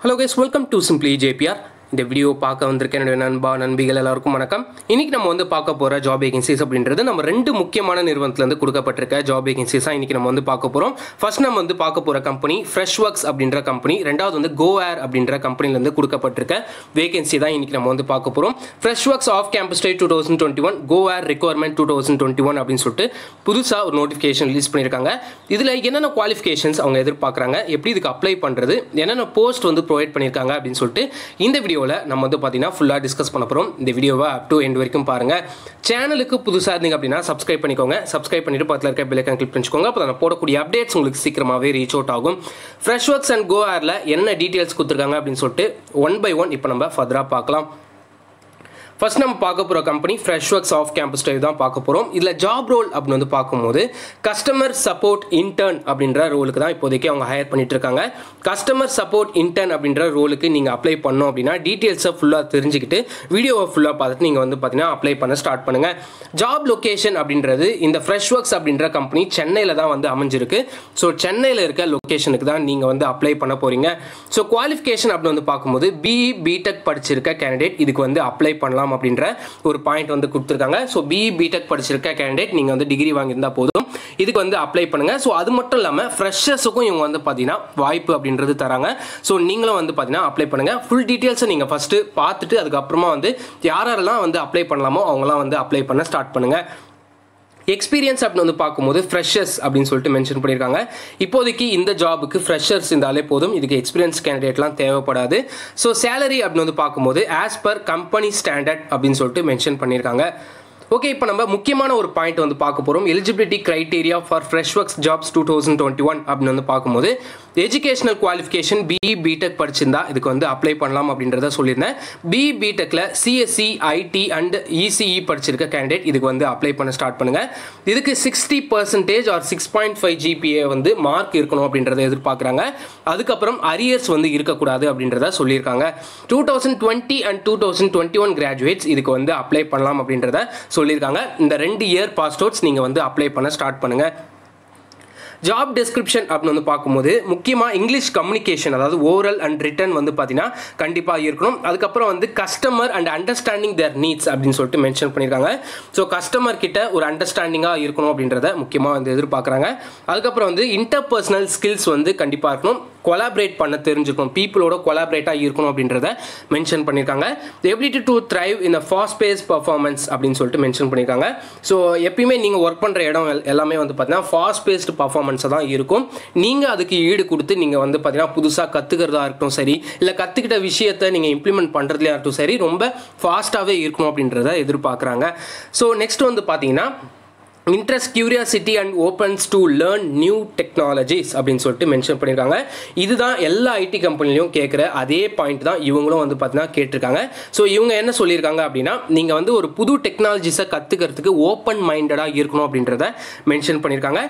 Hello guys, welcome to Simply JPR. இந்த video பார்க்க வந்திருக்கேன் என்னோட நண்பா நண்பிகள் எல்லாருக்கும் வணக்கம். இன்னைக்கு நம்ம வந்து பார்க்க போற ஜாப் வேகன்சிஸ் அப்படின்றது நம்ம ரெண்டு முக்கியமான நிறுவனத்துல இருந்து கொடுக்கப்பட்டிருக்க ஜாப் வேகன்சிஸ் இன்னைக்கு நம்ம வந்து பார்க்க போறோம். ஃபர்ஸ்ட் நம்ம வந்து பார்க்க போற கம்பெனி Freshworks அப்படின்ற கம்பெனி, ரெண்டாவது வந்து GoAir அப்படின்ற கம்பெனில இருந்து கொடுக்கப்பட்டிருக்க வேகன்சி தான் இன்னைக்கு நம்ம வந்து பார்க்க போறோம். Freshworks ஆஃப் கேம்பஸ் டே 2021, GoAir requirement 2021 அப்படின்னு சொல்லிட்டு புதுசா ஒரு நோட்டிஃபிகேஷன் ரிலீஸ் பண்ணிருக்காங்க. இதுல என்னென்ன குவாலிஃபிகேஷன்ஸ் அவங்க எதிர்பார்க்கறாங்க, எப்படி இதுக்கு அப்ளை பண்றது, என்னென்ன போஸ்ட் வந்து ப்ரொவைட் பண்ணிருக்காங்க அப்படின்னு சொல்லிட்டு இந்த வீடியோ நம்ம வந்து பாத்தீங்கன்னா ஃபுல்லா டிஸ்கஸ் பண்ண போறோம். இந்த வீடியோவை அப் டு எண்ட் வரைக்கும் பாருங்க. சேனலுக்கு புதுசா இருந்தீங்க அப்படின்னா சப்ஸ்கிரைப் பண்ணிக்கோங்க. சப்ஸ்கிரைப் பண்ணிட்டு பக்கத்துல இருக்க பெல் ஐகான் கிளிக் பண்ணிக்கோங்க. அப்ப நான் போடக்கூடிய அப்டேட்ஸ் உங்களுக்கு சீக்கிரமாவே ரீச் அவுட் ஆகும். Freshworks and GoAirல என்ன டீடைல்ஸ் கொடுத்திருக்காங்க அப்படின்னு சொல்லிட்டு ஒன் பை ஒன் இப்போ நம்ம ஃபர்தரா பார்க்கலாம். ஃபர்ஸ்ட் நம்ம பார்க்க போகிற கம்பெனி Freshworks ஆஃப் கேம்பஸ் டே தான் பார்க்க போகிறோம். இதில் ஜாப் ரோல் அப்படின்னு வந்து பார்க்கும்போது கஸ்டமர் சப்போர்ட் இன்டர்ன் அப்படின்ற ரோலுக்கு தான் இப்போதைக்கு அவங்க ஹையர் பண்ணிட்டு இருக்காங்க. கஸ்டமர் சப்போர்ட் இன்டர்ன் அப்படின்ற ரோலுக்கு நீங்கள் அப்ளை பண்ணோம் அப்படின்னா டீட்டெயில்ஸை ஃபுல்லாக தெரிஞ்சுக்கிட்டு வீடியோவை ஃபுல்லாக பார்த்துட்டு நீங்கள் வந்து பார்த்தீங்கன்னா அப்ளை பண்ண ஸ்டார்ட் பண்ணுங்கள். ஜாப் லொக்கேஷன் அப்படின்றது இந்த Freshworks அப்படின்ற கம்பெனி சென்னையில் தான் வந்து அமைஞ்சிருக்கு. ஸோ சென்னையில் இருக்க லொக்கேஷனுக்கு தான் நீங்கள் வந்து அப்ளை பண்ண போகிறீங்க. ஸோ குவாலிஃபிகேஷன் அப்படின்னு வந்து பார்க்கும்போது பிஇ பிடெக் படிச்சிருக்க கேண்டிடேட் இதுக்கு வந்து அப்ளை பண்ணலாம் அப்படின்ற ஒரு பாயிண்ட் வந்து கொடுத்திருக்காங்க. சோ பிஇ பிடெக் படிச்சிருக்க கேண்டிடேட் நீங்க வந்து டிகிரி வாங்கியிருந்தா போதும் இதுக்கு வந்து அப்ளை பண்ணுங்க. சோ அது மட்டும் இல்லாம ஃப்ரெஷர்ஸுக்கும் இவங்க வந்து பாத்தீங்கன்னா வாய்ப்பு அப்படின்றது தராங்க. சோ நீங்களும் வந்து பாத்தீங்கன்னா அப்ளை பண்ணுங்க. ஃபுல் டீடைல்ஸை நீங்க ஃபர்ஸ்ட் பார்த்துட்டு அதுக்கப்புறமா வந்து யாரெல்லாம் வந்து அப்ளை பண்ணலாமோ அவங்கலாம் வந்து அப்ளை பண்ண ஸ்டார்ட் பண்ணுங்க. எக்ஸ்பீரியன்ஸ் அப்படின்னு வந்து பார்க்கும்போது ஃப்ரெஷர்ஸ் அப்படின்னு சொல்லிட்டு மென்ஷன் பண்ணியிருக்காங்க. இப்போதைக்கு இந்த ஜாபுக்கு ஃப்ரெஷர்ஸ் இருந்தாலே போதும், இதுக்கு எக்ஸ்பீரியன்ஸ் கேண்டிடேட்லாம் தேவைப்படாது. ஸோ சேலரி அப்படின்னு வந்து பார்க்கும்போது ஆஸ் பர் கம்பெனி ஸ்டாண்டர்ட் அப்படின்னு சொல்லிட்டு மென்ஷன் பண்ணியிருக்காங்க. ஓகே, இப்போ நம்ம முக்கியமான ஒரு பாயிண்ட் வந்து பார்க்க போகிறோம். Eligibility criteria for Freshworks jobs 2021 அப்படின்னு வந்து பார்க்கும்போது எஜுகேஷனல் குவாலிஃபிகேஷன் பிஇ பிடெக் படிச்சிருந்தா இதுக்கு வந்து அப்ளை பண்ணலாம் அப்படின்றத சொல்லியிருந்தேன். பிஇ பிடெக்ல சிஎஸ்சி ஐடி அண்ட் இசிஇ படிச்சிருக்க கேண்டிடேட் இதுக்கு வந்து அப்ளை பண்ண ஸ்டார்ட் பண்ணுங்க. இதுக்கு 60% ஆர் 6.5 GPA வந்து மார்க் இருக்கணும் அப்படின்றத எதிர்பார்க்குறாங்க. அதுக்கப்புறம் அரியர்ஸ் வந்து இருக்கக்கூடாது அப்படின்றத சொல்லியிருக்காங்க. 2020 அண்ட் 2021 கிராஜுவேட்ஸ் இதுக்கு வந்து அப்ளை பண்ணலாம் அப்படின்றத சொல்லியிருக்காங்க. இந்த 2 இயர் பாஸ் அவுட்ஸ் நீங்க வந்து அப்ளை பண்ண ஸ்டார்ட் பண்ணுங்க. ஜாப் டெஸ்கிரிப்ஷன் அப்படின்னு வந்து பார்க்கும்போது முக்கியமாக இங்கிலீஷ் கம்யூனிகேஷன், அதாவது ஓரல் அண்ட் ரிட்டன் வந்து பார்த்தீங்கன்னா கண்டிப்பாக இருக்கணும். அதுக்கப்புறம் வந்து customer and understanding their needs அப்படின்னு சொல்லிட்டு மென்ஷன் பண்ணியிருக்காங்க. ஸோ கஸ்டமர் கிட்ட ஒரு அண்டர்ஸ்டாண்டிங்காக இருக்கணும் அப்படின்றத முக்கியமாக வந்து எதிர்பார்க்குறாங்க. அதுக்கப்புறம் வந்து இன்டர்பர்சனல் ஸ்கில்ஸ் வந்து கண்டிப்பாக இருக்கணும். கொலாபரேட் பண்ண தெரிஞ்சுக்கணும், பீப்புளோட கொலாபரேட்டாக இருக்கணும் அப்படின்றத மென்ஷன் பண்ணியிருக்காங்க. Ability to thrive in a fast base performance அப்படின்னு சொல்லிட்டு மென்ஷன் பண்ணியிருக்காங்க. ஸோ எப்பயுமே நீங்கள் ஒர்க் பண்ணுற இடம் எல்லாமே வந்து பார்த்தீங்கன்னா ஃபாஸ்ட் பேஸ்டு பர்ஃபார்மன்ஸாக தான் இருக்கும். நீங்கள் அதுக்கு ஈடு கொடுத்து நீங்கள் வந்து பார்த்தீங்கன்னா புதுசாக கற்றுக்கிறதா இருக்கட்டும் சரி, இல்லை கற்றுக்கிட்ட விஷயத்தை நீங்கள் இம்ப்ளிமெண்ட் பண்ணுறதுலையா இருக்கட்டும் சரி, ரொம்ப ஃபாஸ்ட்டாகவே இருக்கணும் அப்படின்றத எதிர்பார்க்குறாங்க. ஸோ நெக்ஸ்ட் வந்து பார்த்தீங்கன்னா interest, curiosity and opens to learn new technologies அப்படின்னு சொல்லிட்டு மென்ஷன் பண்ணியிருக்காங்க. இதுதான் எல்லா ஐடி கம்பெனிலையும் கேட்குற அதே பாயிண்ட் தான் இவங்களும் வந்து பார்த்தீங்கன்னா கேட்டிருக்காங்க. ஸோ இவங்க என்ன சொல்லியிருக்காங்க அப்படின்னா நீங்கள் வந்து ஒரு புது டெக்னாலஜிஸை கற்றுக்கிறதுக்கு ஓப்பன் மைண்டடாக இருக்கணும் அப்படின்றத மென்ஷன் பண்ணியிருக்காங்க.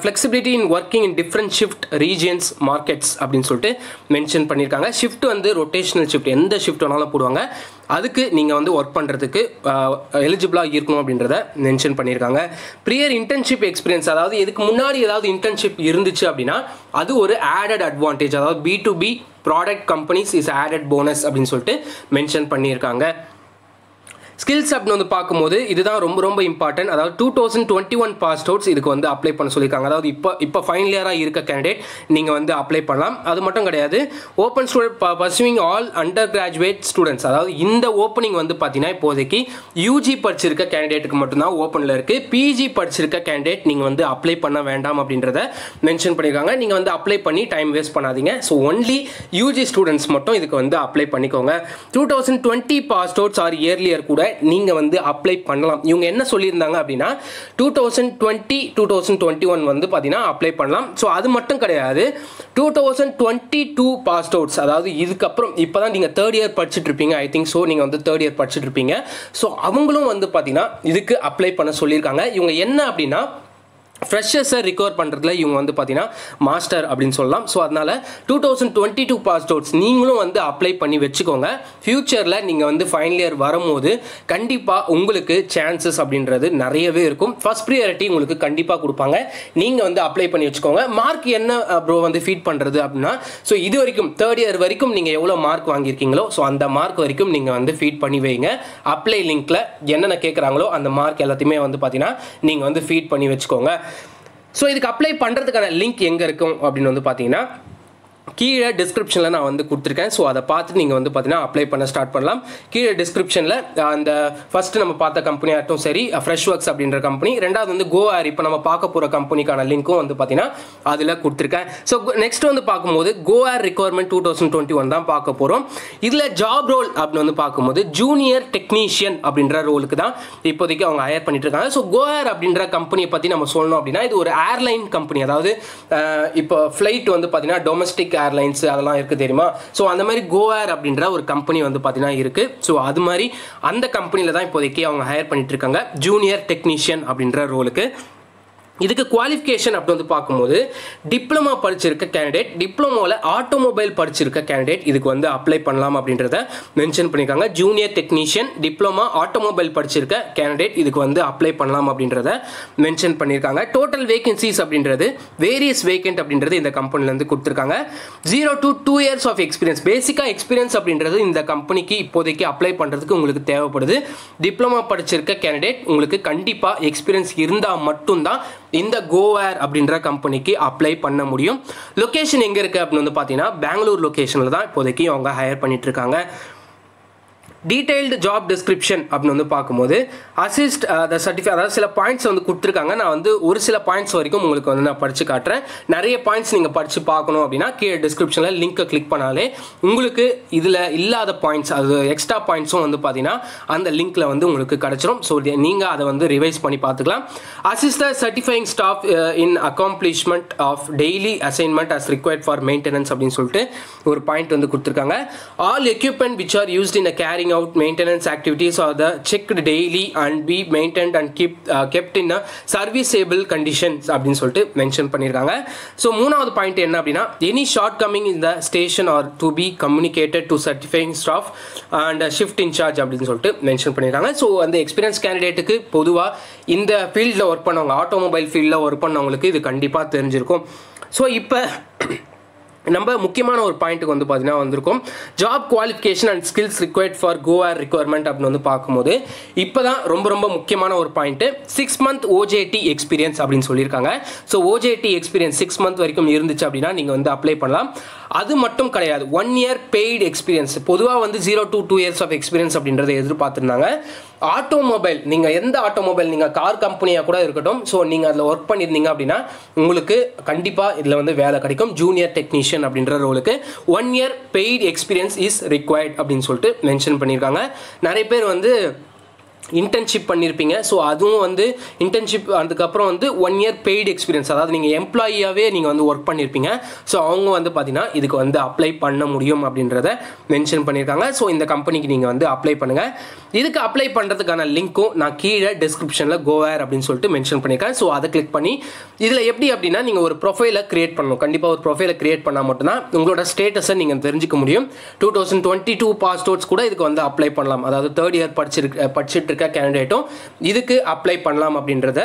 Flexibility in working in different shift regions markets அப்படின்னு சொல்லிட்டு மென்ஷன் பண்ணியிருக்காங்க. ஷிஃப்ட் வந்து ரொட்டேஷனல் ஷிஃப்ட், எந்த ஷிஃப்ட் வேணாலும் போடுவாங்க, அதுக்கு நீங்கள் வந்து ஒர்க் பண்ணுறதுக்கு எலிஜிபிளாக இருக்கணும் அப்படின்றத மென்ஷன் பண்ணியிருக்காங்க. ப்ரியர் இன்டர்ன்ஷிப் எக்ஸ்பீரியன்ஸ், அதாவது இதுக்கு முன்னாடி ஏதாவது இன்டர்ன்ஷிப் இருந்துச்சு அப்படின்னா அது ஒரு ஆடட் அட்வான்டேஜ், அதாவது B2B product companies is added bonus அப்படின்னு சொல்லிட்டு மென்ஷன் பண்ணியிருக்காங்க. ஸ்கில்ஸ் அப்படின்னு வந்து பார்க்கும்போது இதுதான் ரொம்ப ரொம்ப இம்பார்ட்டன்ட். அதாவது 2021 பாஸ் அவுட்ஸ் இதுக்கு வந்து அப்ளை பண்ண சொல்லியிருக்காங்க. அதாவது இப்போ ஃபைனல் இயராக இருக்க கேண்டிடேட் நீங்கள் வந்து அப்ளை பண்ணலாம். அது மட்டும் கிடையாது, open student pursuing all under graduate students, அதாவது இந்த ஓப்பனிங் வந்து பார்த்தீங்கன்னா இப்போதைக்கு யூஜி படிச்சிருக்க கேண்டிடேட்டுக்கு மட்டும்தான் ஓப்பனில் இருக்குது. பிஜி படிச்சிருக்க கேண்டிடேட் நீங்கள் வந்து அப்ளை பண்ண வேண்டாம் அப்படின்றத மென்ஷன் பண்ணியிருக்காங்க. நீங்கள் வந்து அப்ளை பண்ணி டைம் வேஸ்ட் பண்ணாதீங்க. ஸோ ஒன்லி யூஜி ஸ்டூடெண்ட்ஸ் மட்டும் இதுக்கு வந்து அப்ளை பண்ணிக்கோங்க. 2020 பாஸ் அவுட்ஸ் ஆர் இயர்லியர் கூட நீங்க வந்து அப்ளை பண்ணலாம். இவங்க என்ன சொல்லியிருந்தாங்க அப்படின்னா 2020 2021 வந்து பார்த்தீங்கன்னா அப்ளை பண்ணலாம். ஸோ அது மட்டும் கிடையாது, 2022 பாஸ் அவுட்ஸ், அதாவது இதுக்கப்புறம் இப்போ தான் நீங்கள் தேர்ட் இயர் படிச்சுட்டு இருப்பீங்க, ஐ திங்க் ஸோ நீங்கள் வந்து தேர்ட் இயர் படிச்சுட்டு இருப்பீங்க. ஸோ அவங்களும் வந்து பார்த்தீங்கன்னா இதுக்கு அப்ளை பண்ண சொல்லியிருக்காங்க. இவங்க என்ன அப்படின்னா ஃப்ரெஷர்ஸை ரிகவர் பண்ணுறதுல இவங்க வந்து பார்த்தீங்கன்னா மாஸ்டர் அப்படின்னு சொல்லலாம். ஸோ அதனால் 2022 பாஸ் அவுட்ஸ் நீங்களும் வந்து அப்ளை பண்ணி வச்சுக்கோங்க. ஃப்யூச்சரில் நீங்கள் வந்து ஃபைனல் இயர் வரும்போது கண்டிப்பாக உங்களுக்கு சான்சஸ் அப்படின்றது நிறையவே இருக்கும். ஃபர்ஸ்ட் ப்ரியாரிட்டி உங்களுக்கு கண்டிப்பாக கொடுப்பாங்க. நீங்கள் வந்து அப்ளை பண்ணி வச்சுக்கோங்க. மார்க் என்ன ப்ரோ வந்து ஃபீட் பண்ணுறது அப்படின்னா, ஸோ இது வரைக்கும் தேர்ட் இயர் வரைக்கும் நீங்கள் எவ்வளோ மார்க் வாங்கியிருக்கீங்களோ ஸோ அந்த மார்க் வரைக்கும் நீங்கள் வந்து ஃபீட் பண்ணி வைங்க. அப்ளை லிங்க்கில் என்னென்ன கேட்குறாங்களோ அந்த மார்க் எல்லாத்தையுமே வந்து பார்த்தீங்கன்னா நீங்கள் வந்து ஃபீட் பண்ணி வச்சுக்கோங்க. ஸோ இதுக்கு அப்ளை பண்ணுறதுக்கான லிங்க் எங்கே இருக்கும் அப்படின்னு வந்து பார்த்தீங்கன்னா கீழே டிஸ்கிரிப்ஷனில் நான் வந்து கொடுத்துருக்கேன். ஸோ அதை பார்த்து நீங்கள் வந்து பார்த்தீங்கன்னா அப்ளை பண்ண ஸ்டார்ட் பண்ணலாம். கீழே டிஸ்கிரிப்ஷனில் அந்த ஃபஸ்ட்டு நம்ம பார்த்த கம்பெனியாகட்டும் சரி, ஃப்ரெஷ் ஒர்க்ஸ் அப்படின்ற கம்பெனி, ரெண்டாவது வந்து கோ ஏர் இப்போ நம்ம பார்க்க போகிற கம்பெனிக்கான லிங்க்கும் வந்து பார்த்தீங்கன்னா அதில் கொடுத்துருக்கேன். ஸோ நெக்ஸ்ட் வந்து பார்க்கும்போது கோ ஏர் ரிக்வயர்மெண்ட் 2021 தான் பார்க்க போகிறோம். இதில் ஜாப் ரோல் அப்படின்னு வந்து பார்க்கும்போது ஜூனியர் டெக்னீஷியன் அப்படின்ற ரோலுக்கு தான் இப்போதைக்கு அவங்க ஹையர் பண்ணிட்டு இருக்காங்க. ஸோ கோ ஏர் அப்படின்ற கம்பெனியை பற்றி நம்ம சொல்லணும் அப்படின்னா இது ஒரு ஏர்லைன் கம்பெனி. அதாவது இப்போ ஃப்ளைட் வந்து பார்த்தீங்கன்னா டொமஸ்டிக் ஏர்லைன்ஸ் அதெல்லாம் இருக்குது தெரியுமா. ஸோ அந்த மாதிரி கோ ஏர் அப்படின்ற ஒரு கம்பெனி வந்து பார்த்தீங்கன்னா இருக்குது. ஸோ அது மாதிரி அந்த கம்பெனியில் தான் இப்போதைக்கு அவங்க ஹையர் பண்ணிட்டு இருக்காங்க ஜூனியர் டெக்னீஷியன் அப்படின்ற ரோலுக்கு. இதுக்கு குவாலிஃபிகேஷன் அப்படி வந்து பார்க்கும்போது டிப்ளமா படிச்சிருக்க கேண்டிடேட், டிப்ளமோவில் ஆட்டோமொபைல் படிச்சிருக்க கேண்டிடேட் இதுக்கு வந்து அப்ளை பண்ணலாம் அப்படின்றத மென்ஷன் பண்ணியிருக்காங்க. ஜூனியர் டெக்னீஷியன், டிப்ளமா, ஆட்டோமொபைல் படிச்சிருக்க கேண்டிடேட் இதுக்கு வந்து அப்ளை பண்ணலாம் அப்படின்றத மென்ஷன் பண்ணியிருக்காங்க. டோட்டல் வேகன்சிஸ் அப்படின்றது வேரியஸ் வேகன்ட் அப்படின்றது இந்த கம்பெனிலேருந்து கொடுத்துருக்காங்க. 0 to 2 years ஆஃப் எக்ஸ்பீரியன்ஸ், பேசிக்காக எக்ஸ்பீரியன்ஸ் அப்படின்றது இந்த கம்பெனிக்கு இப்போதைக்கு அப்ளை பண்ணுறதுக்கு உங்களுக்கு தேவைப்படுது. டிப்ளமா படிச்சிருக்க கேண்டிடேட் உங்களுக்கு கண்டிப்பாக எக்ஸ்பீரியன்ஸ் இருந்தால் மட்டும்தான் இந்த கோ ஏர் அப்படின்ற கம்பெனிக்கு அப்ளை பண்ண முடியும். லொகேஷன் எங்கே இருக்குது அப்படின்னு வந்து பார்த்தீங்கன்னா பெங்களூர் லொகேஷனில் தான் இப்போதைக்கு அவங்க ஹையர் பண்ணிட்டு இருக்காங்க. டீடைல்டு ஜாப் டிஸ்கிரிப்ஷன் அப்படின்னு வந்து பார்க்கும்போது அசிஸ்ட் த சர்டிஃபிகேட், அதாவது சில பாயிண்ட்ஸ் வந்து கொடுத்துருக்காங்க. நான் வந்து ஒரு சில பாயிண்ட்ஸ் வரைக்கும் உங்களுக்கு வந்து நான் படித்து காட்டுறேன். நிறைய பாயிண்ட்ஸ் நீங்கள் படித்து பார்க்கணும் அப்படின்னா கீழே டிஸ்கிரிப்ஷனில் லிங்க்கை கிளிக் பண்ணாலே உங்களுக்கு இதில் இல்லாத பாயிண்ட்ஸ், அது எக்ஸ்ட்ரா பாயிண்ட்ஸும் வந்து பார்த்தீங்கன்னா அந்த லிங்க்கில் வந்து உங்களுக்கு கிடச்சிரும். ஸோ நீங்கள் அதை வந்து ரிவைஸ் பண்ணி பார்த்துக்கலாம். Assist the certifying staff in accomplishment of daily assignment as required for maintenance அப்படின்னு சொல்லிட்டு ஒரு பாயிண்ட் வந்து கொடுத்துருக்காங்க. All equipment which are used in carrying out maintenance activities are the checked daily and be maintained and kept in a serviceable conditions அப்படின்னு சொல்லிட்டு mention பண்ணியிருக்காங்க. So மூணாவது point என்ன அப்படின்னா any shortcoming in the station are to be communicated to certifying staff and shift in charge அப்படின்னு சொல்லிட்டு mention பண்ணியிருக்காங்க. So அந்த எக்ஸ்பீரியன்ஸ் கேண்டிடேட்டுக்கு பொதுவாக இந்த ஃபீல்டில் ஒர்க் பண்ணவங்க, ஆட்டோமொபைல் ஃபீல்டில் ஒர்க் பண்ணவங்களுக்கு இது கண்டிப்பாக தெரிஞ்சிருக்கும். ஸோ இப்போ நம்ம முக்கியமான ஒரு பாயிண்ட்டுக்கு வந்து பார்த்தீங்கன்னா வந்திருக்கும். Job qualification and skills required for core requirement அப்படின்னு வந்து பார்க்கும்போது இப்போ தான் ரொம்ப முக்கியமான ஒரு பாயிண்ட்டு 6 month OJT எக்ஸ்பீரியன்ஸ் அப்படின்னு சொல்லியிருக்காங்க. ஸோ OJT எக்ஸ்பீரியன்ஸ் 6 month வரைக்கும் இருந்துச்சு அப்படின்னா நீங்கள் வந்து அப்ளை பண்ணலாம். அது மட்டும் கிடையாது, 1 year பெய்டு எக்ஸ்பீரியன்ஸ். பொதுவாக வந்து 0 to 2 years ஆஃப் எக்ஸ்பீரியன்ஸ் அப்படின்றத எதிர்பார்த்துருந்தாங்க. ஆட்டோமொபைல், நீங்கள் எந்த ஆட்டோமொபைல், நீங்கள் கார் கம்பெனியாக கூட இருக்கட்டும், ஸோ நீங்கள் அதில் ஒர்க் பண்ணியிருந்தீங்க அப்படின்னா உங்களுக்கு கண்டிப்பாக இதில் வந்து வேலை கிடைக்கும். ஜூனியர் டெக்னீஷியன் அப்படின்ற ரோலுக்கு 1 year paid experience is required அப்படின்னு சொல்லிட்டு மென்ஷன் பண்ணியிருக்காங்க. நிறைய பேர் வந்து இன்டர்ன்ஷிப் பண்ணியிருப்பீங்க. ஸோ அதுவும் வந்து இன்டர்ன்ஷிப் அதுக்கப்புறம் வந்து 1 year பெய்டு எக்ஸ்பீரியன்ஸ், அதாவது நீங்கள் எம்ப்ளாயியாகவே நீங்கள் வந்து ஒர்க் பண்ணியிருப்பீங்க. ஸோ அவங்க வந்து பார்த்தீங்கன்னா இதுக்கு வந்து அப்ளை பண்ண முடியும் அப்படின்றத மென்ஷன் பண்ணியிருக்காங்க. ஸோ இந்த கம்பெனிக்கு நீங்கள் வந்து அப்ளை பண்ணுங்கள். இதுக்கு அப்ளை பண்ணுறதுக்கான லிங்க்கும் நான் கீழே டிஸ்கிரிப்ஷனில் கோ ஏர் அப்படின்னு சொல்லிட்டு மென்ஷன் பண்ணியிருக்கேன். ஸோ அதை கிளிக் பண்ணி இதில் எப்படி அப்படின்னா நீங்கள் ஒரு ப்ரொஃபைலை கிரியேட் பண்ணணும். கண்டிப்பாக ஒரு ப்ரொஃபைலை கிரியேட் பண்ணால் மட்டும்தான் உங்களோட ஸ்டேட்டஸை நீங்கள் தெரிஞ்சுக்க முடியும். 2022 பாஸ் அவுட்ஸ் கூட இதுக்கு வந்து அப்ளை பண்ணலாம். அதாவது தேர்ட் இயர் படிச்சுட்டு இருக்க கேண்டிடேட்டும் இதுக்கு அப்ளை பண்ணலாம் அப்படின்றத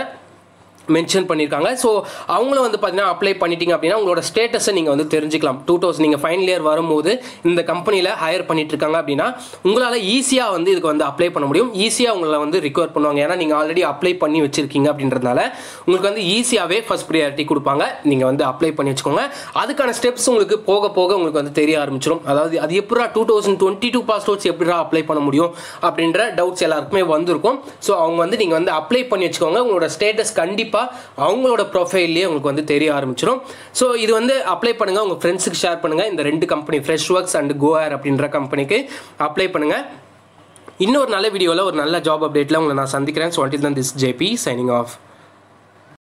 மென்ஷன் பண்ணியிருக்காங்க. ஸோ அவங்களும் வந்து பார்த்தீங்கன்னா அப்ளை பண்ணிட்டீங்க அப்படின்னா உங்களோட ஸ்டேட்டஸை நீங்கள் வந்து தெரிஞ்சுக்கலாம். 2000 நீங்கள் ஃபைனல் இயர் வரும்போது இந்த கம்பெனியில் ஹையர் பண்ணிட்டு இருக்காங்க அப்படின்னா உங்களால் ஈஸியாக வந்து இதுக்கு வந்து அப்ளை பண்ண முடியும். ஈஸியாக உங்களை வந்து ரிக்வயர் பண்ணுவாங்க. ஏன்னா நீங்கள் ஆல்ரெடி அப்ளை பண்ணி வச்சிருக்கீங்க அப்படின்றதுனால உங்களுக்கு வந்து ஈஸியாகவே ஃபர்ஸ்ட் ப்ரியாரிட்டி கொடுப்பாங்க. நீங்கள் வந்து அப்ளை பண்ணி வச்சுக்கோங்க. அதுக்கான ஸ்டெப்ஸ் உங்களுக்கு போக போக உங்களுக்கு வந்து தெரிய ஆரம்பிச்சிடும். அதாவது அது எப்படா 2022 பாஸ் அவுட்ஸ் எப்படிடா அப்ளை பண்ண முடியும் அப்படின்ற டவுட்ஸ் எல்லாருக்குமே வந்திருக்கும். ஸோ அவங்க வந்து நீங்கள் வந்து அப்ளை பண்ணி வச்சுக்கோங்க. உங்களோட ஸ்டேட்டஸ் கண்டிப்பாக அவங்களோட ப்ரொஃபைல்லேயே உங்களுக்கு வந்து தெரிய ஆரம்பிச்சிடும். ஸோ இது வந்து அப்ளை பண்ணுங்க, உங்க ஃப்ரெண்ட்ஸுக்கு ஷேர் பண்ணுங்க. இந்த 2 கம்பெனி ஃப்ரெஷ் ஒர்க்ஸ் அண்ட் கோ ஏர் அப்படின்ற கம்பெனிக்கு அப்ளை பண்ணுங்க. இன்னொரு நல்ல வீடியோவில் ஒரு நல்ல ஜாப் அப்டேட்டில் உங்களை நான் சந்திக்கிறேன். So until then, this is JP signing off.